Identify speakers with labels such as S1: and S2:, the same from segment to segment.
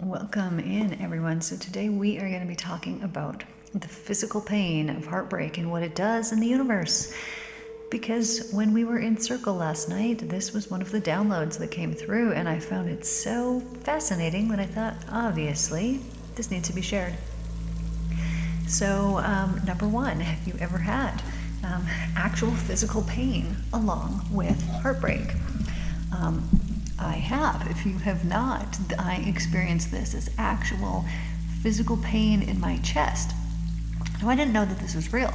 S1: Welcome in, everyone. So today we are going to be talking about the physical pain of heartbreak and what it does in the universe. Because when we were in circle last night, this was one of the downloads that came through, and I found it so fascinating that I thought, obviously, this needs to be shared. So, number one, have you ever had actual physical pain along with heartbreak? I have. If you have not, I experienced this as actual physical pain in my chest. Now, I didn't know that this was real.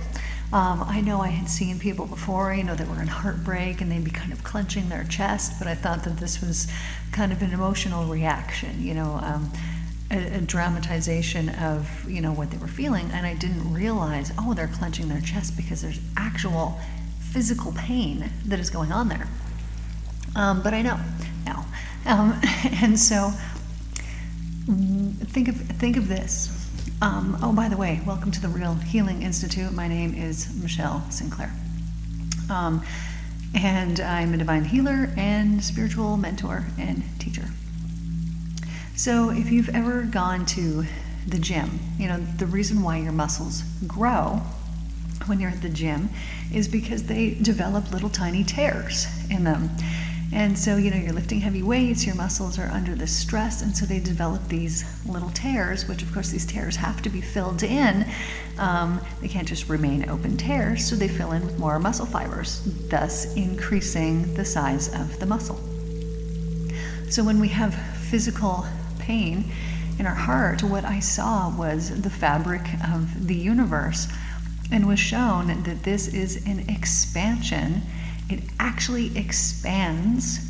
S1: I know I had seen people before, that were in heartbreak and they'd be kind of clenching their chest, but I thought that this was kind of an emotional reaction, a dramatization of, what they were feeling. And I didn't realize, they're clenching their chest because there's actual physical pain that is going on there. But I know now. And so think of this. By the way, welcome to the Real Healing Institute. My name is Michelle Sinclair. And I'm a divine healer and spiritual mentor and teacher. So if you've ever gone to the gym, the reason why your muscles grow when you're at the gym is because they develop little tiny tears in them. And so, you're lifting heavy weights, your muscles are under this stress, and so they develop these little tears, which of course these tears have to be filled in. They can't just remain open tears, so they fill in with more muscle fibers, thus increasing the size of the muscle. So when we have physical pain in our heart, what I saw was the fabric of the universe, and was shown that this is an expansion. It actually expands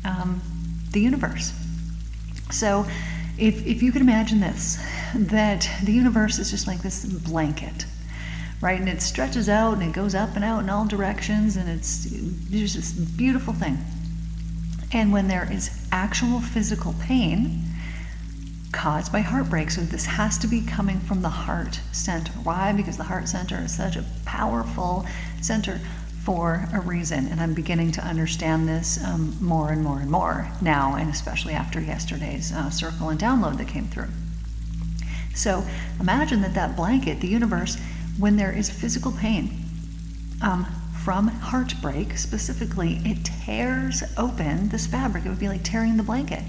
S1: the universe. So if you can imagine this, that the universe is just like this blanket, right? And it stretches out and it goes up and out in all directions, and it's just this beautiful thing. And when there is actual physical pain caused by heartbreak, so this has to be coming from the heart center. Why? Because the heart center is such a powerful center for a reason, and I'm beginning to understand this more and more and more now, and especially after yesterday's circle and download that came through. So imagine that blanket, the universe, when there is physical pain from heartbreak specifically, it tears open this fabric. It would be like tearing the blanket,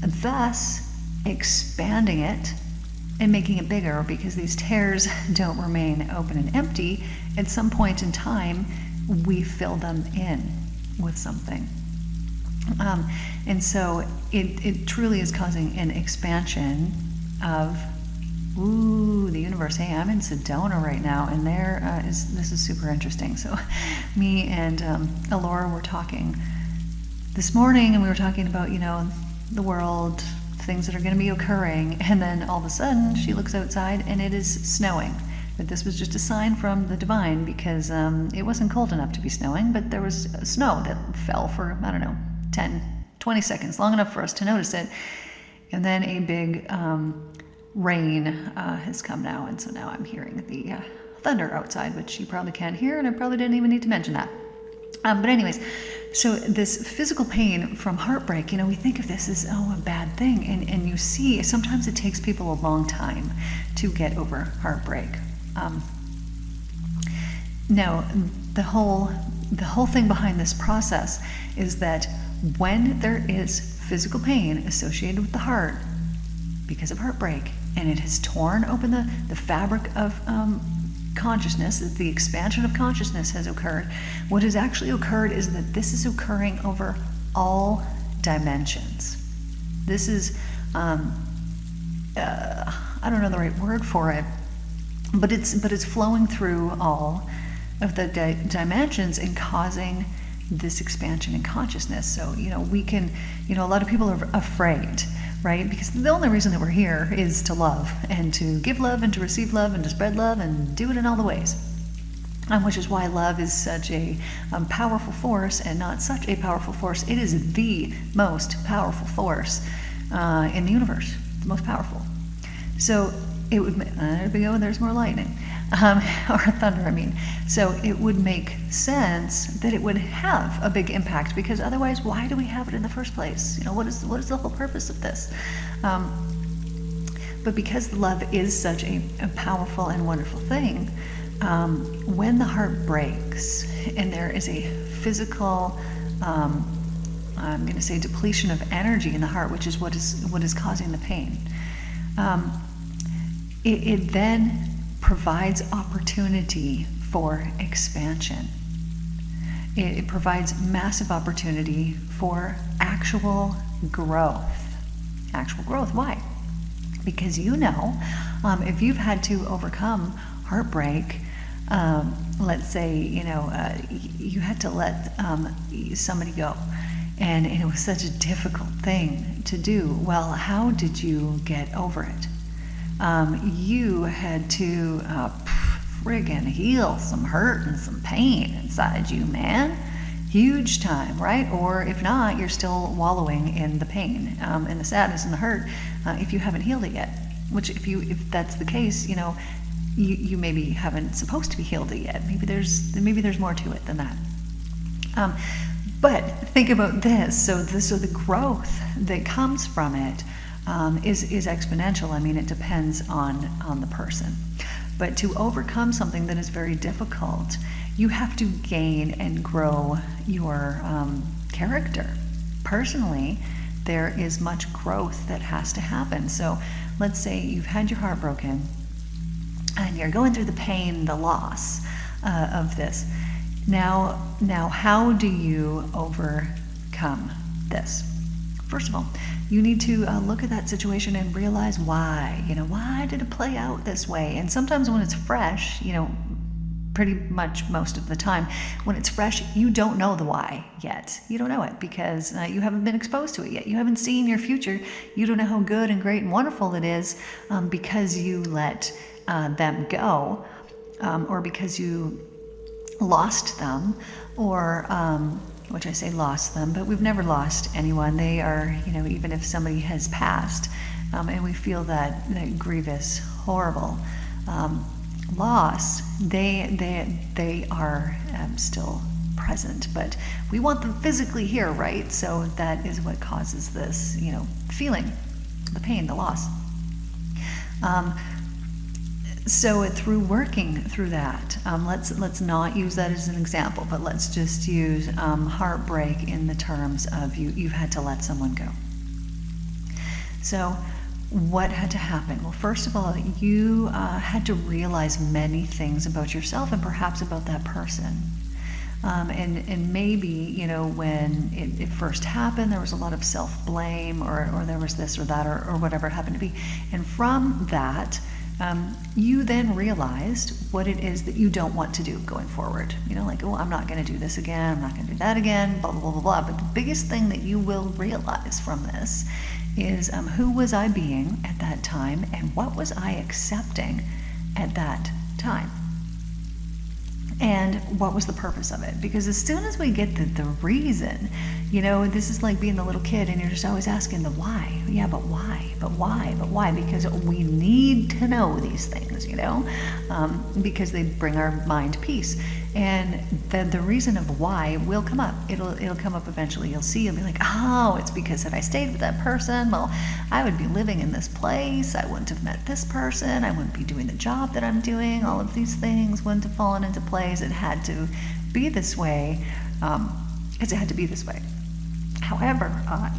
S1: thus expanding it and making it bigger, because these tears don't remain open and empty. At some point in time, we fill them in with something. And so it truly is causing an expansion of the universe. Hey, I'm in Sedona right now, and this is super interesting. So me and Alora were talking this morning, and we were talking about, the world, things that are going to be occurring, and then all of a sudden she looks outside and it is snowing. That this was just a sign from the divine, because it wasn't cold enough to be snowing, but there was snow that fell for, 10, 20 seconds, long enough for us to notice it. And then a big rain has come now, and so now I'm hearing the thunder outside, which you probably can't hear, and I probably didn't even need to mention that. But anyways, so this physical pain from heartbreak, we think of this as, a bad thing. And you see, sometimes it takes people a long time to get over heartbreak. Now, the whole thing behind this process is that when there is physical pain associated with the heart because of heartbreak, and it has torn open the fabric of consciousness, the expansion of consciousness has occurred, what has actually occurred is that this is occurring over all dimensions. This is, I don't know the right word for it, but it's flowing through all of the dimensions and causing this expansion in consciousness. So, we can, a lot of people are afraid, right? Because the only reason that we're here is to love, and to give love, and to receive love, and to spread love, and do it in all the ways. Which is why love is such a powerful force, and not such a powerful force. It is the most powerful force in the universe, the most powerful. So it would, there we go, there's more lightning. Or thunder, I mean. So it would make sense that it would have a big impact, because otherwise, why do we have it in the first place? What is the whole purpose of this? But because love is such a powerful and wonderful thing, when the heart breaks and there is a physical, I'm going to say, depletion of energy in the heart, which is what is causing the pain, it then provides opportunity for expansion. It provides massive opportunity for actual growth. Actual growth. Why? Because if you've had to overcome heartbreak, let's say, you had to let somebody go, and it was such a difficult thing to do. Well, how did you get over it? You had to friggin' heal some hurt and some pain inside you, man. Huge time, right? Or if not, you're still wallowing in the pain, and the sadness and the hurt, if you haven't healed it yet. Which, if that's the case, you maybe haven't supposed to be healed it yet. Maybe there's more to it than that. But think about this. So the growth that comes from it is exponential. I mean, it depends on the person. But to overcome something that is very difficult, you have to gain and grow your character. Personally, there is much growth that has to happen. So let's say you've had your heart broken and you're going through the pain, the loss of this. Now, how do you overcome this? First of all, you need to look at that situation and realize why. Why did it play out this way? And sometimes when it's fresh, pretty much most of the time, when it's fresh, you don't know the why yet. You don't know it because you haven't been exposed to it yet. You haven't seen your future. You don't know how good and great and wonderful it is because you let them go, or because you lost them, or which I say lost them, but we've never lost anyone. They are, even if somebody has passed, and we feel that grievous, horrible loss, they are still present, but we want them physically here, right? So that is what causes this, feeling, the pain, the loss. So through working through that, let's not use that as an example, but let's just use heartbreak in the terms of you've had to let someone go. So what had to happen? Well, first of all, you had to realize many things about yourself and perhaps about that person. And maybe, when it first happened, there was a lot of self-blame, or there was this or that, or whatever it happened to be. And from that, you then realized what it is that you don't want to do going forward. I'm not going to do this again, I'm not going to do that again, blah, blah, blah, blah, blah. But the biggest thing that you will realize from this is who was I being at that time, and what was I accepting at that time? And what was the purpose of it? Because as soon as we get the reason, this is like being the little kid and you're just always asking the why. Yeah, but why? But why? But why? Because we need to know these things, because they bring our mind peace. And the reason of why will come up. It'll come up eventually. You'll be like, oh, it's because if I stayed with that person, well, I would be living in this place. I wouldn't have met this person. I wouldn't be doing the job that I'm doing. All of these things wouldn't have fallen into place. It had to be this way because it had to be this way. However,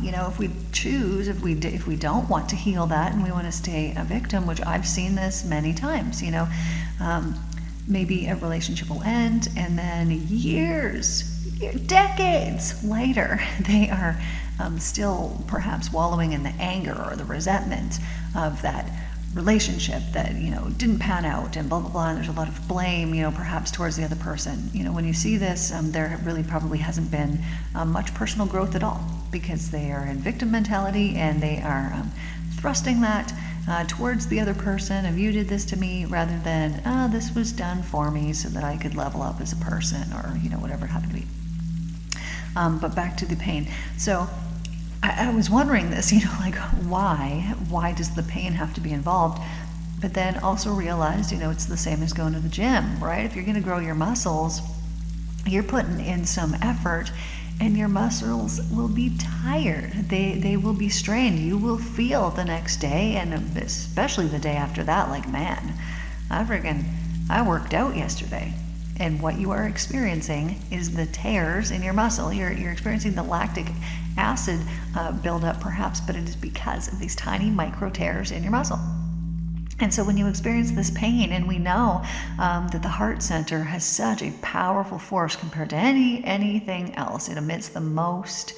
S1: if we choose, if we don't want to heal that and we want to stay a victim, which I've seen this many times, maybe a relationship will end and then decades later, they are still perhaps wallowing in the anger or the resentment of that relationship that didn't pan out, and blah blah blah, and there's a lot of blame perhaps towards the other person. When you see this, there really probably hasn't been much personal growth at all, because they are in victim mentality and they are thrusting that towards the other person of you did this to me, rather than this was done for me so that I could level up as a person, or whatever it happened to be. But back to the pain. So I was wondering this, why does the pain have to be involved? But then also realized, it's the same as going to the gym, right? If you're going to grow your muscles, you're putting in some effort, and your muscles will be tired. They will be strained. You will feel the next day, and especially the day after that, like, man, I worked out yesterday. And what you are experiencing is the tears in your muscle. You're experiencing the lactic acid buildup perhaps, but it is because of these tiny micro tears in your muscle. And so when you experience this pain, and we know that the heart center has such a powerful force compared to anything else, it emits the most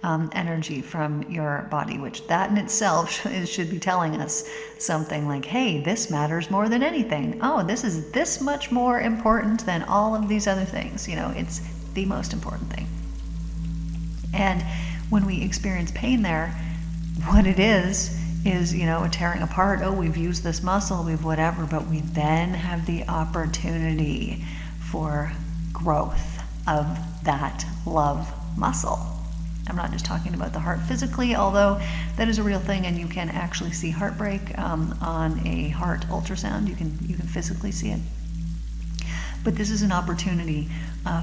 S1: energy from your body, which that in itself should be telling us something like, hey, this matters more than anything. Oh, this is this much more important than all of these other things. It's the most important thing. And when we experience pain there, what it is a tearing apart. Oh, we've used this muscle, we've whatever, but we then have the opportunity for growth of that love muscle. I'm not just talking about the heart physically, although that is a real thing, and you can actually see heartbreak on a heart ultrasound. You can physically see it. But this is an opportunity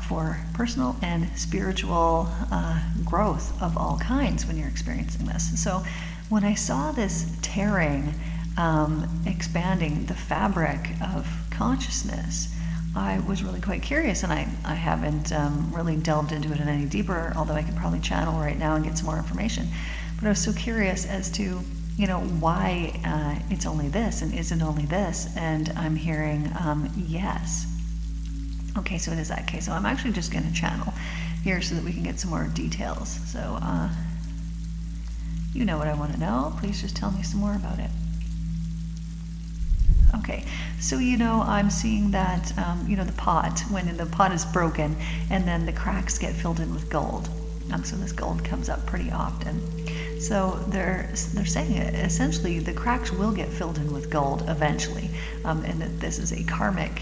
S1: for personal and spiritual growth of all kinds when you're experiencing this. So when I saw this tearing, expanding the fabric of consciousness, I was really quite curious, and I haven't really delved into it any deeper, although I could probably channel right now and get some more information. But I was so curious as to, why it's only this and isn't only this, and I'm hearing yes. Okay, so it is that case. So I'm actually just going to channel here so that we can get some more details. So you know what I want to know. Please just tell me some more about it. Okay, so I'm seeing that the pot, when the pot is broken, and then the cracks get filled in with gold. So this gold comes up pretty often. So they're saying essentially the cracks will get filled in with gold eventually, and that this is a karmic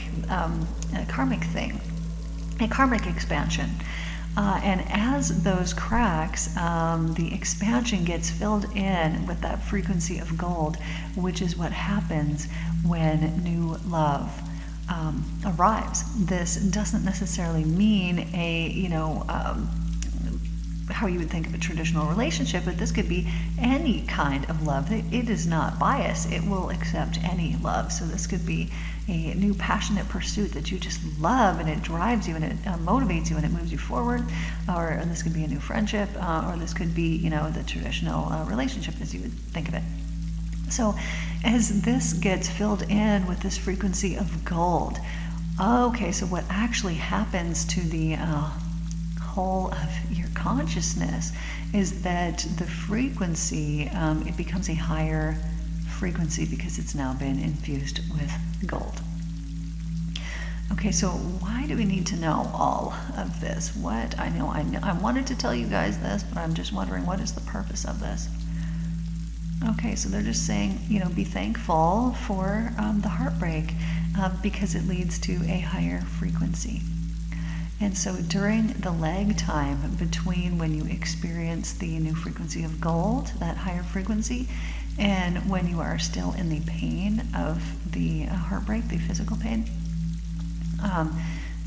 S1: thing, a karmic expansion. And as those cracks, the expansion gets filled in with that frequency of gold, which is what happens when new love arrives. This doesn't necessarily mean how you would think of a traditional relationship, but this could be any kind of love. It is not biased. It will accept any love. So this could be a new passionate pursuit that you just love, and it drives you, and it motivates you, and it moves you forward. Or this could be a new friendship, or this could be, the traditional relationship as you would think of it. So as this gets filled in with this frequency of gold, okay, so what actually happens to the whole of your consciousness is that the frequency, it becomes a higher frequency because it's now been infused with gold. Okay, so why do we need to know all of this? I know I wanted to tell you guys this, but I'm just wondering, what is the purpose of this? Okay, so they're just saying, be thankful for the heartbreak because it leads to a higher frequency. And so during the lag time between when you experience the new frequency of gold, that higher frequency, and when you are still in the pain of the heartbreak, the physical pain,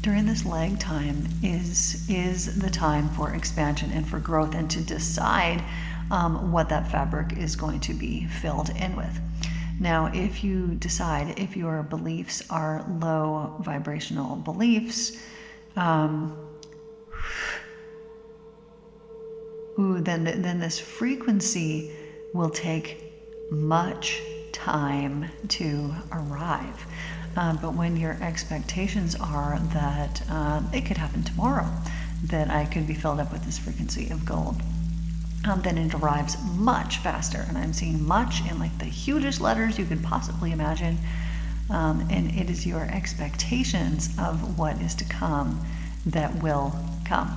S1: during this lag time is the time for expansion and for growth, and to decide what that fabric is going to be filled in with. Now, if you decide if your beliefs are low vibrational beliefs, then this frequency will take much time to arrive. But when your expectations are that it could happen tomorrow, that I could be filled up with this frequency of gold, then it arrives much faster. And I'm seeing much in like the hugest letters you could possibly imagine. And it is your expectations of what is to come that will come.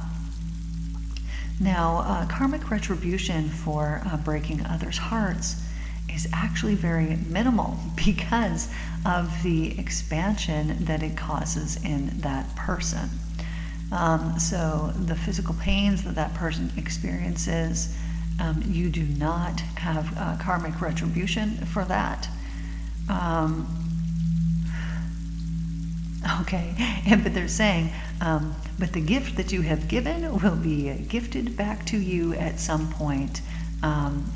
S1: Now, karmic retribution for breaking others' hearts is actually very minimal because of the expansion that it causes in that person. So the physical pains that person experiences, you do not have karmic retribution for that. Okay, but they're saying But the gift that you have given will be gifted back to you at some point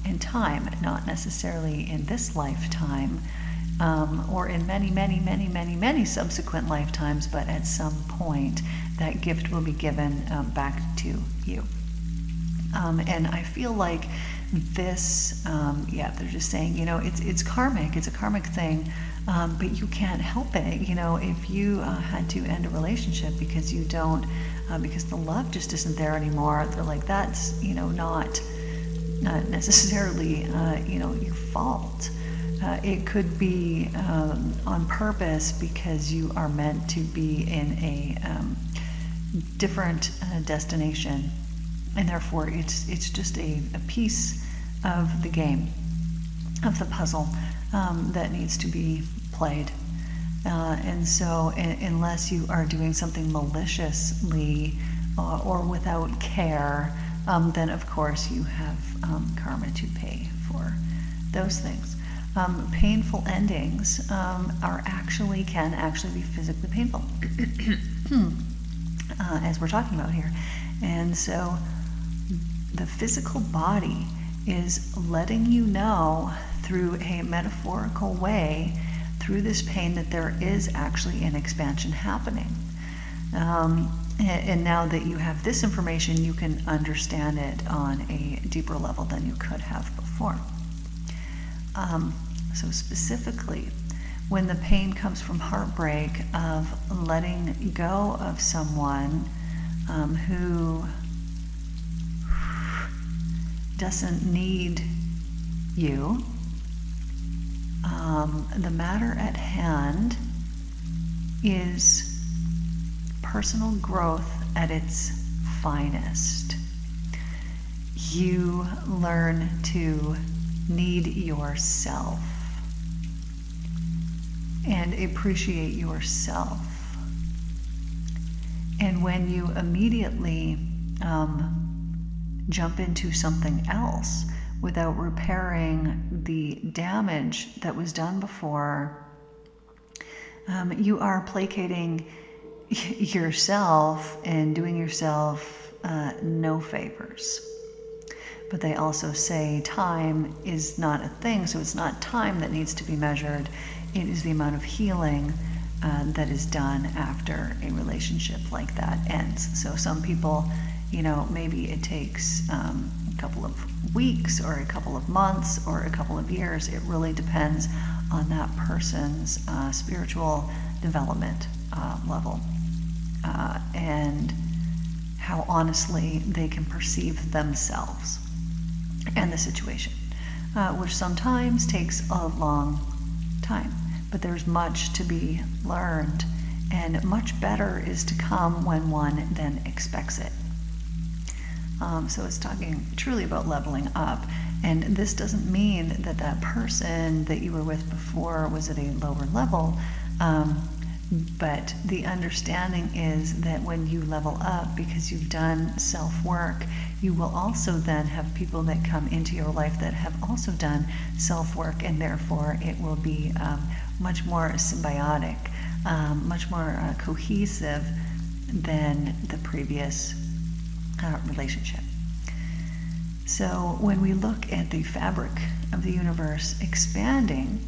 S1: in time, not necessarily in this lifetime, or in many subsequent lifetimes, but at some point that gift will be given back to you. And I feel like this, they're just saying, it's karmic, it's a karmic thing, but you can't help it. If you had to end a relationship because you don't, because the love just isn't there anymore, they're like, that's, not necessarily, your fault. It could be on purpose because you are meant to be in a different destination, and therefore it's just a piece of the game, of the puzzle that needs to be played. And so unless you are doing something maliciously or without care, then of course you have karma to pay for those things. Painful endings can actually be physically painful, as we're talking about here. And so the physical body is letting you know through a metaphorical way, through this pain, that there is actually an expansion happening. And now that you have this information, you can understand it on a deeper level than you could have before. So specifically, when the pain comes from heartbreak, of letting go of someone who doesn't need you, the matter at hand is personal growth at its finest. You learn to need yourself and appreciate yourself. And when you immediately jump into something else without repairing the damage that was done before, you are placating yourself and doing yourself no favors. But they also say time is not a thing, so it's not time that needs to be measured. It is the amount of healing that is done after a relationship like that ends. So some people, maybe it takes a couple of weeks or a couple of months or a couple of years. It really depends on that person's spiritual development level and how honestly they can perceive themselves and the situation, which sometimes takes a long time. But there's much to be learned, and much better is to come when one then expects it. So it's talking truly about leveling up. And this doesn't mean that that person that you were with before was at a lower level, but the understanding is that when you level up, because you've done self-work, you will also then have people that come into your life that have also done self-work, and therefore it will be much more symbiotic, much more cohesive than the previous relationship. So when we look at the fabric of the universe expanding,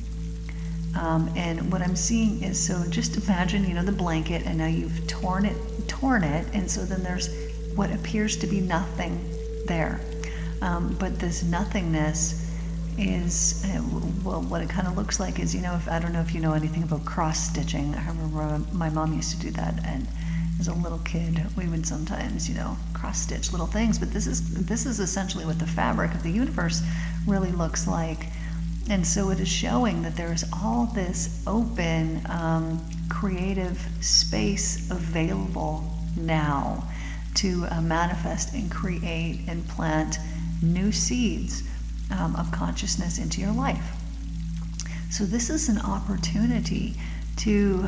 S1: and what I'm seeing is, so just imagine, the blanket, and now you've torn it, and so then there's what appears to be nothing there. But this nothingness is, what it kind of looks like is, I don't know if you know anything about cross-stitching. I remember my mom used to do that, and as a little kid, we would sometimes, cross-stitch little things. But this is essentially what the fabric of the universe really looks like. And so it is showing that there is all this open, creative space available now to manifest and create and plant new seeds of consciousness into your life. So this is an opportunity to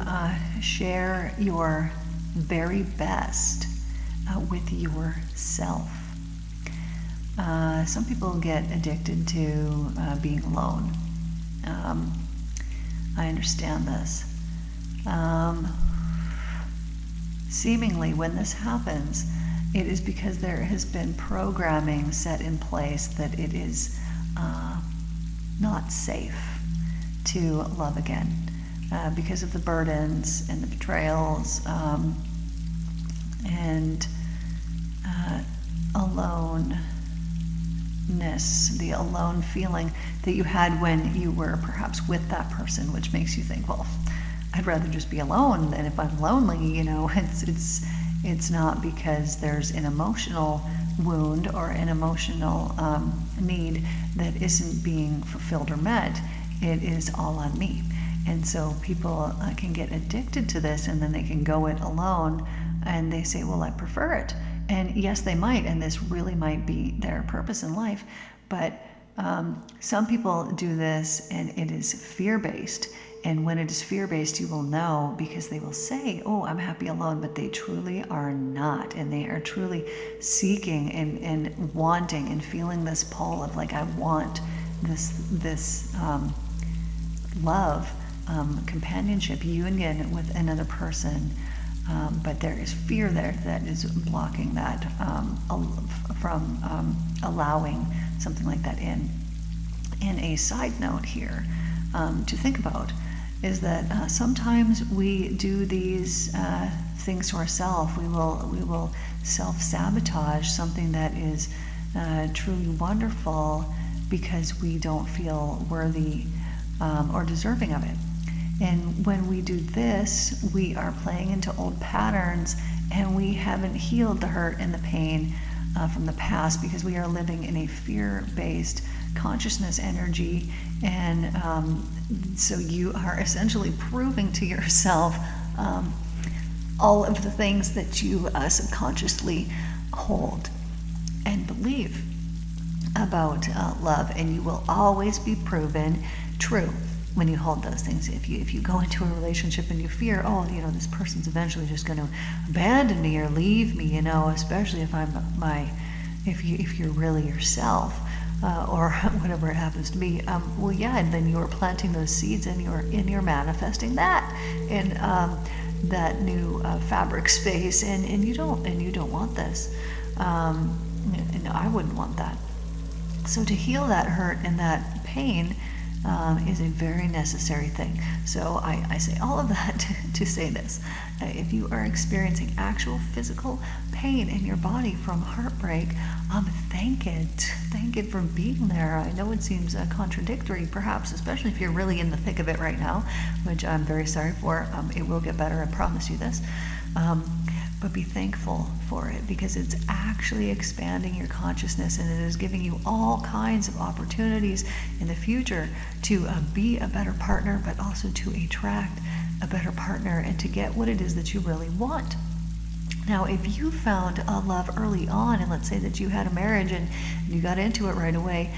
S1: share your very best with yourself. Some people get addicted to being alone. I understand this. seemingly when this happens, it is because there has been programming set in place that it is not safe to love again because of the burdens and the betrayals and aloneness, the alone feeling that you had when you were perhaps with that person, which makes you think, well, I'd rather just be alone than if I'm lonely. It's not because there's an emotional wound or an emotional need that isn't being fulfilled or met. It is all on me. And so people can get addicted to this, and then they can go it alone, and they say, well, I prefer it. And yes, they might, and this really might be their purpose in life. But some people do this, and it is fear-based. And when it is fear-based, you will know, because they will say, oh, I'm happy alone, but they truly are not. And they are truly seeking and wanting and feeling this pull of, like, I want this love, companionship, union with another person. But there is fear there that is blocking that from allowing something like that in. And a side note here to think about is that sometimes we do these things to ourselves. We will self-sabotage something that is truly wonderful because we don't feel worthy or deserving of it. And when we do this, we are playing into old patterns, and we haven't healed the hurt and the pain from the past, because we are living in a fear-based consciousness energy. And so you are essentially proving to yourself all of the things that you subconsciously hold and believe about love, and you will always be proven true when you hold those things. If you go into a relationship and you fear, oh, this person's eventually just going to abandon me or leave me, especially if you're really yourself, or whatever it happens to be, well, yeah, and then you're planting those seeds, and you're manifesting that in that new fabric space, and you don't want this, and I wouldn't want that. So to heal that hurt and that pain is a very necessary thing. So I say all of that to say this. If you are experiencing actual physical pain in your body from heartbreak, thank it for being there. I know it seems contradictory, perhaps, especially if you're really in the thick of it right now, which I'm very sorry for. It will get better, I promise you this. But be thankful for it, because it's actually expanding your consciousness, and it is giving you all kinds of opportunities in the future to be a better partner, but also to attract a better partner and to get what it is that you really want. Now, if you found a love early on, and let's say that you had a marriage and you got into it right away,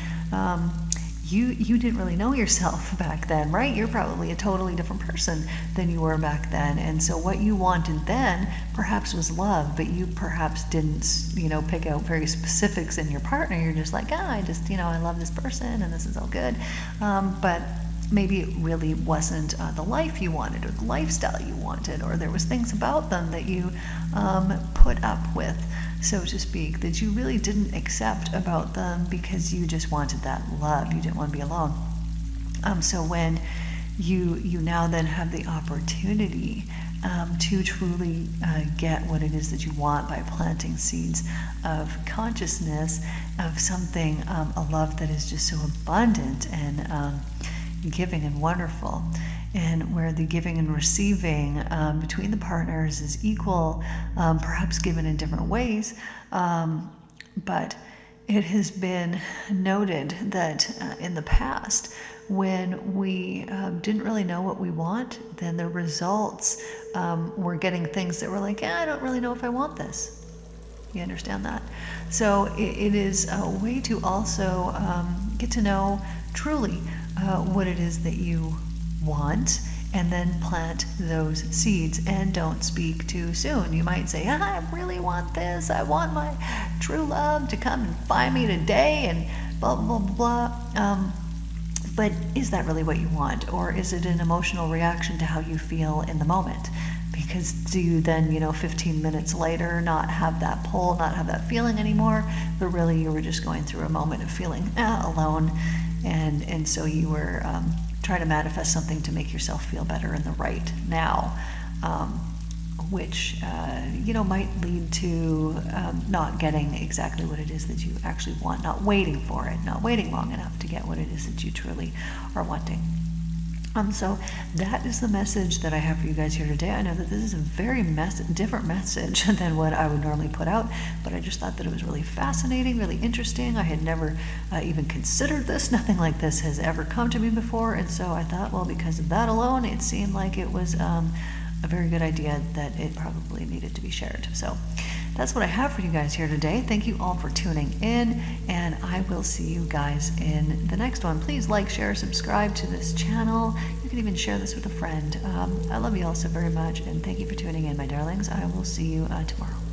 S1: you didn't really know yourself back then, right? You're probably a totally different person than you were back then. And so what you wanted then perhaps was love, but you perhaps didn't, pick out very specifics in your partner. You're just like, I love this person and this is all good. But maybe it really wasn't the life you wanted, or the lifestyle you wanted, or there was things about them that you put up with, so to speak, that you really didn't accept about them because you just wanted that love. You didn't want to be alone. So when you now then have the opportunity to truly get what it is that you want by planting seeds of consciousness, of something, a love that is just so abundant and giving and wonderful, and where the giving and receiving between the partners is equal, perhaps given in different ways, but it has been noted that in the past, when we didn't really know what we want, then the results were getting things that were like, I don't really know if I want this. You understand that? So it is a way to also get to know truly what it is that you want, and then plant those seeds, and don't speak too soon. You might say, I really want this. I want my true love to come and find me today, and blah, blah, blah, blah. But is that really what you want? Or is it an emotional reaction to how you feel in the moment? because do you then, 15 minutes later not have that pull, not have that feeling anymore? But really you were just going through a moment of feeling alone, and so you were trying to manifest something to make yourself feel better in the right now, which might lead to not getting exactly what it is that you actually want, not waiting for it, not waiting long enough to get what it is that you truly are wanting. So that is the message that I have for you guys here today. I know that this is a very different message than what I would normally put out, but I just thought that it was really fascinating, really interesting. I had never even considered this. Nothing like this has ever come to me before, and so I thought, well, because of that alone, it seemed like it was a very good idea that it probably needed to be shared. So that's what I have for you guys here today. Thank you all for tuning in, and I will see you guys in the next one. Please like, share, subscribe to this channel. You can even share this with a friend. I love you all so very much, and thank you for tuning in, my darlings. I will see you tomorrow.